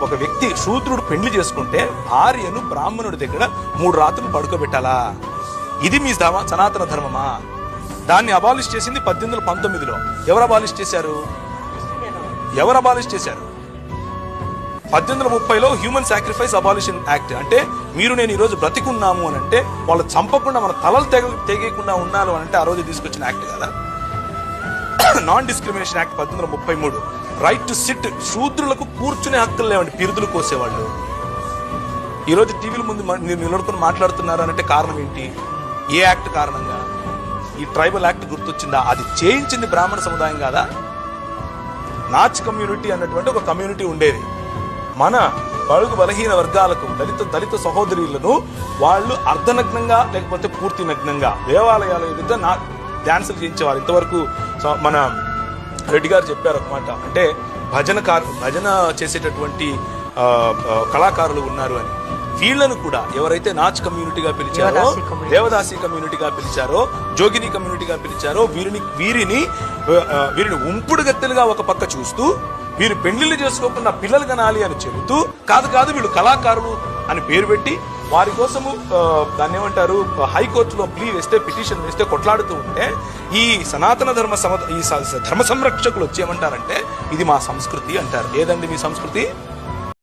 ఒక వ్యక్తి శూద్రుడు పెళ్లి చేసుకుంటే భార్యను బ్రాహ్మణుడి దగ్గర 3 రాత్రులు పడుకోబెట్టాలా? ఇది మీ సనాతన ధర్మమా? దాన్ని అబాలిష్ చేసింది 1819లో. ఎవరు అబాలిష్ చేశారు? 1830లో హ్యూమన్ సాక్రిఫైస్ అబాలిషన్ యాక్ట్. అంటే మీరు నేను ఈరోజు బ్రతికున్నాము అని అంటే వాళ్ళు చంపకుండా మన తలలు తెగకుండా ఉన్నాను అని అంటే ఆ రోజు తీసుకొచ్చిన యాక్ట్ కదా. Non discrimination act 1833. Right to sit, శూద్రులకు కూర్చునే హక్కులు లేవండి, పిరుదులు కోసేవాళ్ళు. ఈరోజు టీవీల ముందు నిలబడుకుని మాట్లాడుతున్నారు అంటే కారణం ఏంటి? ఏ యాక్ట్ కారణంగా? ఈ ట్రైబల్ యాక్ట్ గుర్తొచ్చిందా? అది చేయించింది బ్రాహ్మణ సముదాయం కాదా? నాచ్ కమ్యూనిటీ అన్నటువంటి ఒక కమ్యూనిటీ ఉండేది. మన బడుగు బలహీన వర్గాలకు, దళిత సహోదరులను వాళ్ళు అర్ధనగ్నంగా లేకపోతే పూర్తి నగ్నంగా దేవాలయాల ఎదుట డాన్సులు చేయించేవారు. ఇంతవరకు మన రెడ్డి గారు చెప్పారు అన్నమాట. అంటే భజన చేసేటటువంటి కళాకారులు ఉన్నారు అని. వీళ్లను కూడా ఎవరైతే నాచ్ కమ్యూనిటీగా పిలిచారో, దేవదాసి కమ్యూనిటీగా పిలిచారో, జోగిని కమ్యూనిటీగా పిలిచారో వీరిని ఉంపుడు గత్తెలుగా ఒక పక్క చూస్తూ, వీరు పెళ్లిళ్ళు చేసుకోకుండా పిల్లలు కనాలి అని చెబుతూ, కాదు వీళ్ళు కళాకారులు అని పేరు పెట్టి వారి కోసము దాన్ని ఏమంటారు, హైకోర్టులో పిటిషన్ వేస్తే కొట్లాడుతూ ఉంటే ఈ సనాతన ధర్మ సంరక్షకులు వచ్చి ఏమంటారంటే ఇది మా సంస్కృతి అంటారు. ఏదండి మీ సంస్కృతి?